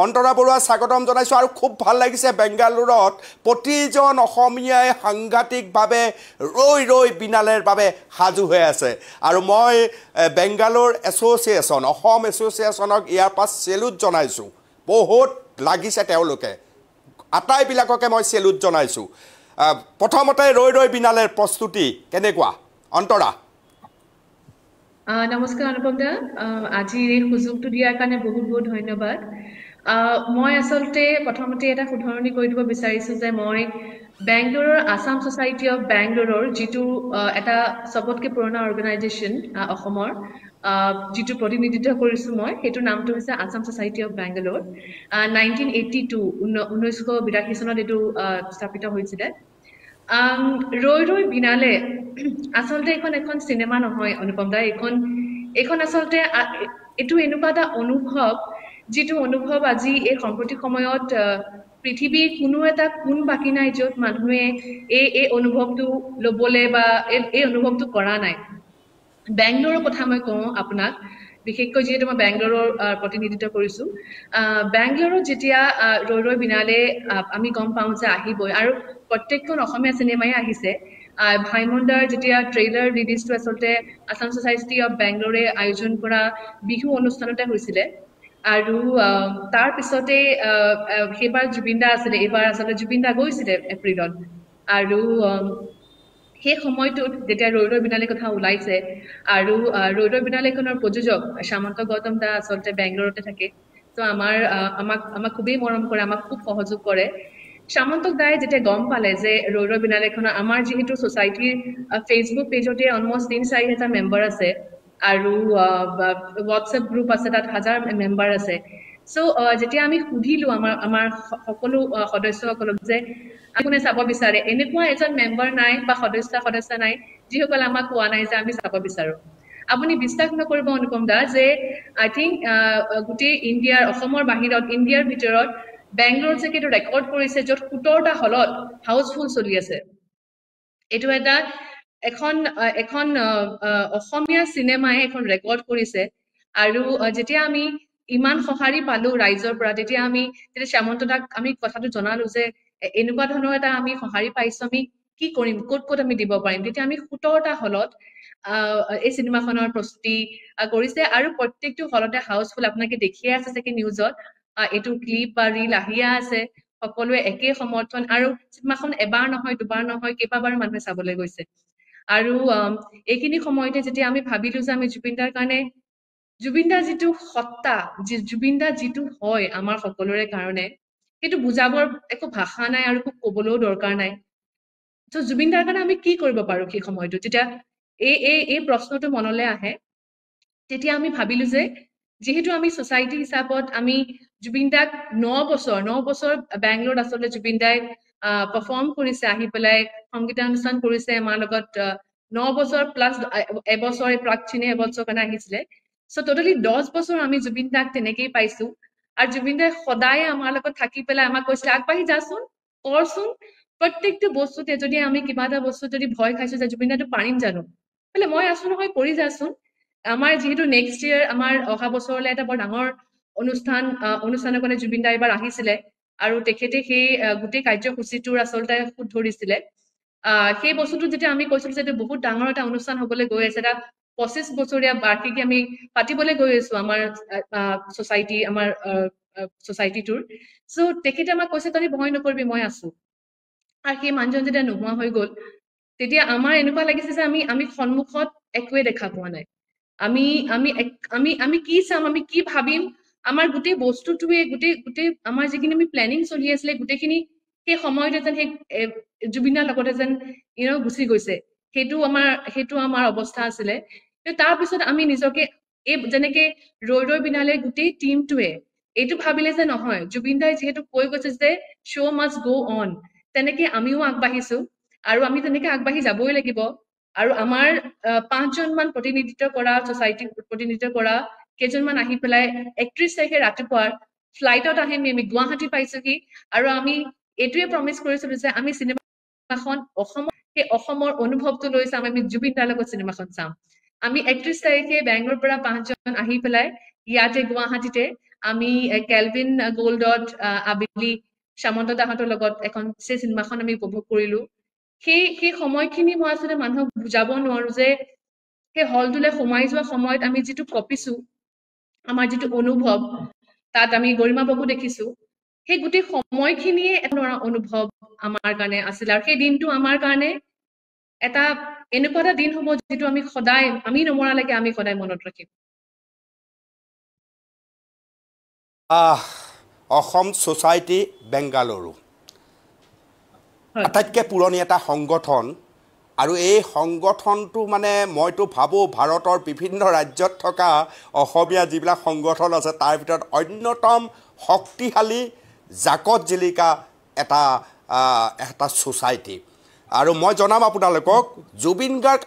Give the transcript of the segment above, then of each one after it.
অন্তৰা বৰুৱা স্বাগতম জনাইছোঁ আৰু খুব ভাল লাগিছে বেংগালুৰুত প্ৰতিজন অসমীয়াই সাংঘাতিকভাৱে ৰৈ ৰৈ বিনালেৰ বাবে সাজু হৈ আছে আৰু মই বেংগালুৰু এছ'চিয়েশ্যন অসম এছ'চিয়েশ্যনক ইয়াৰ পৰা চেলুট জনাইছোঁ বহুত লাগিছে তেওঁলোকে আটাইবিলাককে মই চেলুট জনাইছোঁ প্ৰথমতে ৰৈ ৰৈ বিনালেৰ প্ৰস্তুতি কেনেকুৱা অন্তৰা নমস্কাৰ অনুপম দা আজি এই সুযোগটো দিয়াৰ কাৰণে বহুত বহুত ধন্যবাদ মই আসলতে প্ৰথমতে এটা শুধৰণি কৰি দিব বিচাৰিছোঁ যে মই বেংগলোৰৰ আসাম সোসাইটি অফ বেংগলোৰৰ যিটো এটা সবতকে পুৰণা অৰ্গেনাইজেশ্যন অসমৰ যিটো প্ৰতিনিধিত্ব কৰিছোঁ মই সেইটো নামটো হৈছে আসাম সোসাইটি অফ বেংগলোৰ 1982 চনত এইটো স্থাপিত হৈছিলে ৰৈ ৰৈ বিনালে আসলতে এখন চিনেমা নহয় অনুপম দা এখন আসলতে এইটো এনেকুৱা এটা অনুভৱ যিটো অনুভৱ আজি এই সাম্প্ৰতিক সময়ত পৃথিৱীৰ কোনো এটা কোন বাকী নাই য'ত মানুহে এই অনুভৱটো ল'বলৈ বা এই অনুভৱটো কৰা নাই বেংগলোৰৰ কথা মই কওঁ আপোনাক বিশেষকৈ যিহেতু মই বেংগলোৰৰ প্ৰতিনিধিত্ব কৰিছোঁ বেংগলোৰত যেতিয়া ৰৈ ৰৈ বিনালে আমি গম পাওঁ যে আহিবই আৰু প্ৰত্যেকখন অসমীয়া চিনেমাই আহিছে ভাইমণ্ডাৰ যেতিয়া ট্ৰেইলাৰ ৰিলিজটো আচলতে আসাম সোসাইটি অফ বেংগলোৰে আয়োজন কৰা বিহু অনুষ্ঠানতে হৈছিলে আৰু তাৰ পিছতে সেইবাৰ জুবিন দা আছিলে এইবাৰ আচলতে জুবিন দা গৈছিলে এপ্ৰিলত আৰু সেই সময়টোত যেতিয়া ৰৈ ৰৈ বিনালে কথা ওলাইছে আৰু ৰৈ ৰৈ বিনালেখনৰ প্ৰযোজক সামন্ত গৌতম দা আচলতে বেংগলোৰতে থাকে তো আমাক খুবেই মৰম কৰে আমাক খুব সহযোগ কৰে সামন্তক দাই যেতিয়া গম পালে যে ৰৈ ৰৈ বিনালেখনৰ আমাৰ যিহেতু ছ'চাইটিৰ ফেচবুক পেজতে অলমষ্ট 3-4 হাজাৰ মেম্বাৰ আছে আৰু হোৱাটছএপ গ্ৰুপ আছে তাত 1000 মেম্বাৰ আছে সো যেতিয়া আমি সুধিলো আমাৰ সকলো সদস্যসকলক যে আপুনি চাব বিচাৰে এনেকুৱা এজন মেম্বাৰ নাই বা সদস্য নাই যিসকল আমাক কোৱা নাই যে আমি চাব বিচাৰো আপুনি বিশ্বাস নকৰিব অনুপম দা যে আই থিংক গোটেই ইণ্ডিয়াৰ অসমৰ বাহিৰত ইণ্ডিয়াৰ ভিতৰত বেংগলোৰ যে এইটো ৰেকৰ্ড কৰিছে য'ত 17টা হলত হাউচফুল চলি আছে এইটো এটা এখন অসমীয়া চিনেমাই এখন ৰেকৰ্ড কৰিছে আৰু যেতিয়া আমি ইমান সঁহাৰি পালো ৰাইজৰ পৰা তেতিয়া শ্যামন্ত দাক আমি কথাটো জনালো যে এনেকুৱা ধৰণৰ এটা আমি সঁহাৰি পাইছো আমি কি কৰিম ক'ত আমি দিব পাৰিম তেতিয়া আমি 17টা হলত এই চিনেমাখনৰ প্ৰস্তুতি কৰিছে আৰু প্ৰত্যেকটো হলতে হাউচফুল আপোনাকে দেখিয়ে আছে চাগে নিউজত এইটো ক্লিপ বা ৰীল আহিয়ে আছে সকলোৱে একে সমৰ্থন আৰু চিনেমাখন এবাৰ নহয় দুবাৰ নহয় কেইবাবাৰো মানুহে চাবলৈ গৈছে আৰু এইখিনি সময়তে যেতিয়া আমি ভাবিলো যে আমি জুবিন দাৰ যিটো সত্তা জুবিন দা যিটো হয় আমাৰ সকলোৰে কাৰণে সেইটো বুজাবৰ একো ভাষা নাই আৰু ক'বলৈও দৰকাৰ নাই তো জুবিন দাৰ কাৰণে আমি কি কৰিব পাৰো সেই সময়টো যেতিয়া এই প্ৰশ্নটো মনলৈ আহে তেতিয়া আমি ভাবিলো যে যিহেতু আমি ছ'চাইটি হিচাপত আমি জুবিন দাক 9 বছৰ বেংগলোৰত আচলতে জুবিন দাই পাৰফৰ্ম কৰিছে আহি পেলাই সংগীতানুষ্ঠান কৰিছে আমাৰ লগত 9 বছৰ প্লাছ এবছৰ প্ৰাকচিনে এবছৰ কাৰণে আহিছিলে সো টোটালি 10 বছৰ আমি জুবিন দাক তেনেকেই পাইছো আৰু জুবিন দাই সদায় আমাৰ লগত থাকি পেলাই আমাক কৈছিলে আগবাঢ়ি যাচোন কৰচোন প্ৰত্যেকটো বস্তুতে যদি আমি কিবা এটা বস্তু যদি ভয় খাইছো যে জুবিন দাটো পাৰিম জানো বোলে মই আছো নহয় কৰি যাচোন আমাৰ যিহেতু নেক্সট ইয়াৰ আমাৰ অহা বছৰলৈ এটা বৰ ডাঙৰ অনুষ্ঠানৰ কাৰণে জুবিন দা এবাৰ আহিছিলে আৰু তেখেতে সেই গোটেই কাৰ্যসূচীটোৰ আচলতে সুত ধৰিছিলে সেই বস্তুটো যেতিয়া আমি কৈছিলো যে বহুত ডাঙৰ এটা অনুষ্ঠান হবলৈ গৈ আছে এটা 25 বছৰীয়া বাৰ্ষিকী আমি পাতিবলৈ গৈ আছো আমাৰ ছ'চাইটিটোৰ সো তেখেতে আমাক কৈছে তই ভয় নকৰিবি মই আছো আৰু সেই মানুহজন যেতিয়া নোহোৱা হৈ গ'ল তেতিয়া আমাৰ এনেকুৱা লাগিছে যে আমি সন্মুখত একোৱে দেখা পোৱা নাই আমি কি চাম আমি কি ভাবিম আমাৰ গোটেই বস্তুটোৱে গোটেই আমাৰ যিখিনি আমি প্লেনিং চলি আছিলে গোটেইখিনি সেই সময়তে যেন সেই জুবিনাৰ লগতে যেন গুচি গৈছে সেইটো আমাৰ অৱস্থা আছিলে তাৰপিছত আমি নিজকে যেনেকে ৰৈ ৰৈ বিনালে গোটেই টিমটোৱে এইটো ভাবিলে যে নহয় জুবিন দাই যিহেতু কৈ গৈছে যে শ্ব' মাষ্ট গ' অন তেনেকে আমিও আগবাঢ়িছো আৰু আমি তেনেকে আগবাঢ়ি যাবই লাগিব আৰু আমাৰ 5জন মান প্ৰতিনিধিত্ব কৰা ছ'চাইটি প্ৰতিনিধিত্ব কৰা কেইজনমান আহি পেলাই 31 তাৰিখে ৰাতিপুৱাৰ ফ্লাইটত আহিম আমি গুৱাহাটী পাইছোহি আৰু আমি এইটোৱে প্ৰমিছ কৰিছিলো যে আমি চিনেমাখন অসমৰ অনুভৱটো লৈ চাম আমি জুবিন দাৰ লগত চিনেমাখন চাম আমি 31 তাৰিখে বেংগলোৰৰ পৰা 5জন আহি পেলাই ইয়াতে গুৱাহাটীতে আমি কেলভিন গোল্ডত আবেলি সামন্ত দাহঁতৰ লগত এখন সেই চিনেমাখন আমি উপভোগ কৰিলো সেই সময়খিনি মই আচলতে মানুহক বুজাব নোৱাৰো যে সেই হলটোলৈ সোমাই যোৱা সময়ত আমি যিটো কপিছো আমাৰ যিটো অনুভৱ তাত আমি গৰিমা বাবু দেখিছো সেই গোটেই সময়খিনিয়ে এটা অনুভৱ আমাৰ কাৰণে আছিল আৰু সেই দিনটো আমাৰ কাৰণে এটা এনেকুৱা এটা দিন হ'ব যিটো আমি সদায় আমি নমৰালৈকে আমি সদায় মনত ৰাখিম অসম সোসাইটি বেংগালুৰু আটাইতকৈ পুৰণি এটা সংগঠন আৰু এই সংগঠনটো মানে মইতো ভাবোঁ ভাৰতৰ বিভিন্ন ৰাজ্যত থকা অসমীয়া যিবিলাক সংগঠন আছে তাৰ ভিতৰত অন্যতম শক্তিশালী জাকত জিলিকা এটা সোসাইটি আৰু মই জনাম আপোনালোকক জুবিন গাৰ্গ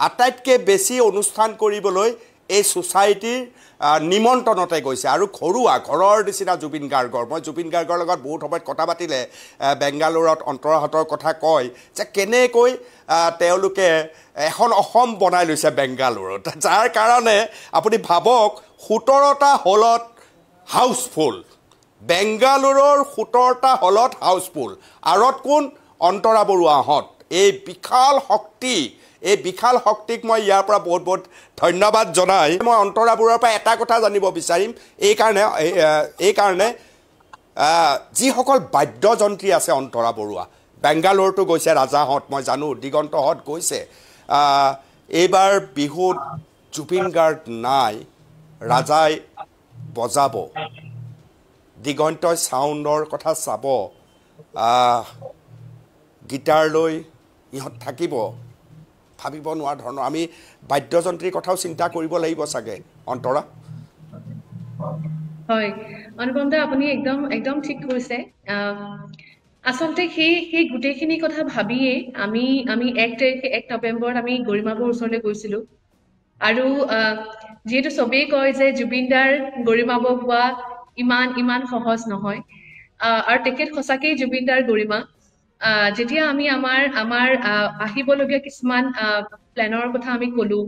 আটাইতকৈ বেছি অনুষ্ঠান কৰিবলৈ এই সোসাইটিৰ নিমন্ত্ৰণতে গৈছে আৰু ঘৰৰ নিচিনা জুবিন গাৰ্গৰ মই জুবিন গাৰ্গৰ লগত বহুত সময়ত কথা পাতিলে বেংগালুৰুত অন্তৰাহঁতৰ কথা কয় যে কেনেকৈ তেওঁলোকে এখন অসম বনাই লৈছে বেংগালুৰুত যাৰ কাৰণে আপুনি ভাবক 17টা হলত হাউচফুল বেংগালুৰুৰ 17টা হলত হাউচফুল আৰত কোন অন্তৰা বৰুৱাহঁত এই বিশাল শক্তিক মই ইয়াৰ পৰা বহুত ধন্যবাদ জনাই মই অন্তৰা বৰুৱাৰ পৰা এটা কথা জানিব বিচাৰিম এই কাৰণে যিসকল বাদ্যযন্ত্ৰী আছে অন্তৰা বৰুৱা বেংগালুৰুতো গৈছে ৰাজাহঁত মই জানো দিগন্তহঁত গৈছে এইবাৰ বিহুত জুবিন গাৰ্গ নাই ৰাজাই বজাব দিগন্তই সাউণ্ডৰ কথা চাব গিটাৰ লৈ ইহঁত থাকিব ভাবিব নোৱাৰা ধৰণৰ আমি বাদ্যযন্ত্ৰীৰ কথাও চিন্তা কৰিব লাগিব চাগে অন্তৰা হয় অনুপম দা আপুনি একদম ঠিক কৈছে আচলতে সেই গোটেইখিনি কথা ভাবিয়ে আমি 1 নৱেম্বৰত আমি গৰিমাবৰ ওচৰলৈ গৈছিলো আৰু যেহেতু সবেই কয় যে জুবিনদাৰ গৰিমাব হোৱা ইমান সহজ নহয় আৰু তেখেত সঁচাকেই জুবিনদাৰ গৰিমা যেতিয়া আমি আমাৰ আহিবলগীয়া কিছুমান প্লেনৰ কথা আমি কলো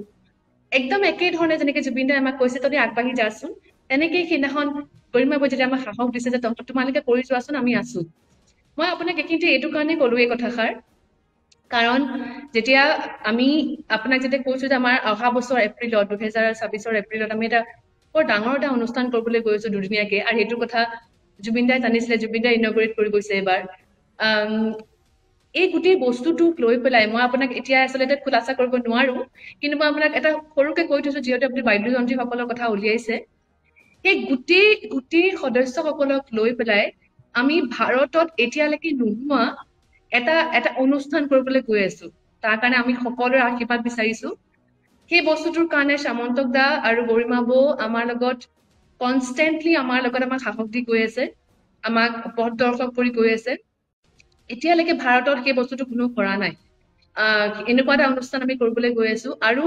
একদম একে ধৰণে যেনেকে জুবিনদাই আমাক কৈছে তহঁতি আগবাঢ়ি যাচোন তেনেকেই সেইদিনাখন গৰিমাবই যেতিয়া আমাক সাহস দিছে যে তোমালোকে কৰি যোৱাচোন আমি আছো মই আপোনাক কিন্তু এইটো কাৰণে কলো এই কথাষাৰ কাৰণ যেতিয়া আমি আপোনাক যেতিয়া কৈছো যে আমাৰ অহা বছৰ এপ্ৰিলত 2026 এপ্ৰিলত আমি এটা বৰ ডাঙৰ এটা অনুষ্ঠান কৰিবলৈ গৈছো দুদিনীয়াকে আৰু সেইটো কথা জুবিনদাই জানিছিলে জুবিনদাই ইনগ্ৰেট কৰি গৈছে এবাৰ এই গোটেই বস্তুটোক লৈ পেলাই মই আপোনাক এতিয়া আচলতে খুলাসা কৰিব নোৱাৰো কিন্তু মই আপোনাক এটা সৰুকে কৈ থৈছো যিহেতু আপুনি বাদ্যযন্ত্ৰীসকলৰ কথা উলিয়াইছে সেই গোটেই সদস্যসকলক লৈ পেলাই আমি ভাৰতত এতিয়ালৈকে নোহোৱা এটা অনুষ্ঠান কৰিবলৈ গৈ আছো তাৰ কাৰণে আমি সকলোৰে আশীৰ্বাদ বিচাৰিছো সেই বস্তুটোৰ কাৰণে সামন্তক দা আৰু গৰিমা বৌ আমাৰ লগত কনষ্টেণ্টলি আমাৰ সাহস দি গৈ আছে আমাক পথ দৰ্শক কৰি গৈ আছে এতিয়ালৈকে ভাৰতত সেই বস্তুটো কোনো কৰা নাই এনেকুৱা এটা অনুষ্ঠান আমি কৰিবলৈ গৈ আছো আৰু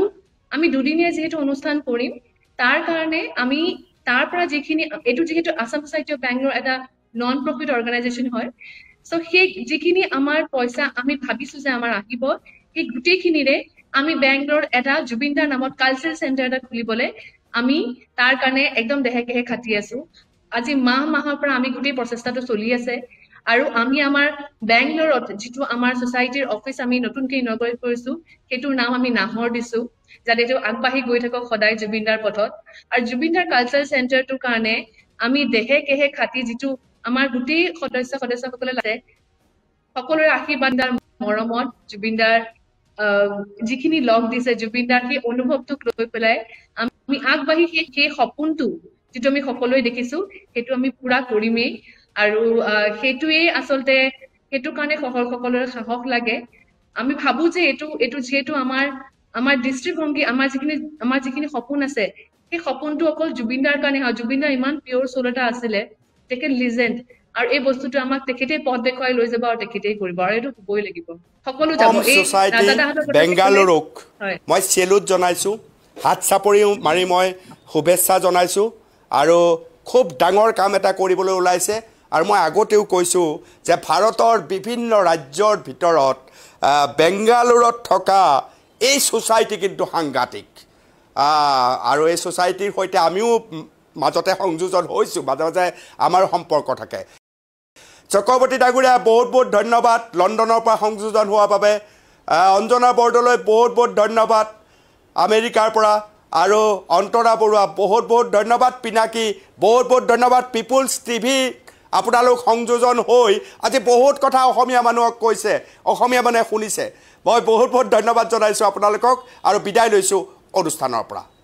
আমি দুদিনীয়া যিহেতু অনুষ্ঠান কৰিম তাৰ কাৰণে আমি তাৰ পৰা যিখিনি এইটো যিহেতু আসাম সোসাইটি অফ বেংগলোৰ এটা নন প্ৰফিট অৰ্গেনাইজেশ্যন হয় সো সেই যিখিনি আমাৰ পইচা আমি ভাবিছো যে আমাৰ আহিব সেই গোটেইখিনিৰে আমি বেংগলোৰ এটা জুবিনদাৰ নামত কালচাৰেল চেণ্টাৰ এটা খুলিবলৈ আমি তাৰ কাৰণে একদম দেহে খাটি আছো আজি মাহৰ পৰা আমি গোটেই প্ৰচেষ্টাটো চলি আছে আৰু আমি আমাৰ বেংগলোৰত যিটো আমাৰ সোসাইটিৰ অফিচ আমি নতুনকৈ ইনগ্ৰেট কৰিছো সেইটোৰ নাম আমি নাহৰ দিছো যাতে এইটো আগবাঢ়ি গৈ থাকক সদায় জুবিনদাৰ পথত আৰু জুবিনদাৰ কালচাৰেল চেণ্টাৰটোৰ কাৰণে আমি দেহে খাটি যিটো আমাৰ গোটেই সদস্যসকলে আছে সকলোৰে আশীৰ্বাদৰ মৰমত জুবিনদাৰ যিখিনি লগ দিছে জুবিনদাৰ সেই অনুভৱটোক লৈ পেলাই আমি আগবাঢ়ি সেই সপোনটো যিটো আমি সকলোৱে দেখিছো সেইটো আমি পুৰা কৰিমেই আৰু সেইটোৱে আচলতে সেইটো কাৰণে সকলোৰে সাহস লাগে আমি ভাবো যে এইটো যিহেতু আমাৰ দৃষ্টিভংগী আমাৰ যিখিনি সপোন আছে সেই সপোনটো অকল জুবিনদাৰ কাৰণে হয় জুবিনদাৰ ইমান পিয়ৰ সোল এটা আছিলে তেখেত লিজেণ্ড আৰু এই বস্তুটো আমাক তেখেতেই পথ দেখুৱাই লৈ যাব আৰু তেখেতেই কৰিব আৰু এইটো হ'বই লাগিব সকলো যাব এই বেংগালুৰুক মই চেলুট জনাইছো হাত চাপৰি মাৰি মই শুভেচ্ছা জনাইছো আৰু খুব ডাঙৰ কাম এটা কৰিবলৈ ওলাইছে আৰু মই আগতেও কৈছোঁ যে ভাৰতৰ বিভিন্ন ৰাজ্যৰ ভিতৰত বেংগালুৰুত থকা এই সোসাইটি কিন্তু সাংঘাতিক আৰু এই সোসাইটিৰ সৈতে আমিও মাজতে সংযোজন হৈছোঁ মাজে মাজে আমাৰ সম্পৰ্ক থাকে চক্ৰৱৰ্তী ডাঙৰীয়া বহুত বহুত ধন্যবাদ লণ্ডনৰ পৰা সংযোজন হোৱাৰ বাবে অঞ্জনা বৰদলৈ বহুত বহুত ধন্যবাদ আমেৰিকাৰ পৰা আৰু অন্তৰা বৰুৱা বহুত বহুত ধন্যবাদ পিনাকী বহুত বহুত ধন্যবাদ পিপুলছ টিভি আপোনালোক সংযোজন হৈ আজি বহুত কথা অসমীয়া মানুহক কৈছে অসমীয়া মানুহে শুনিছে মই বহুত বহুত ধন্যবাদ জনাইছোঁ আপোনালোকক আৰু বিদায় লৈছোঁ অনুষ্ঠানৰ পৰা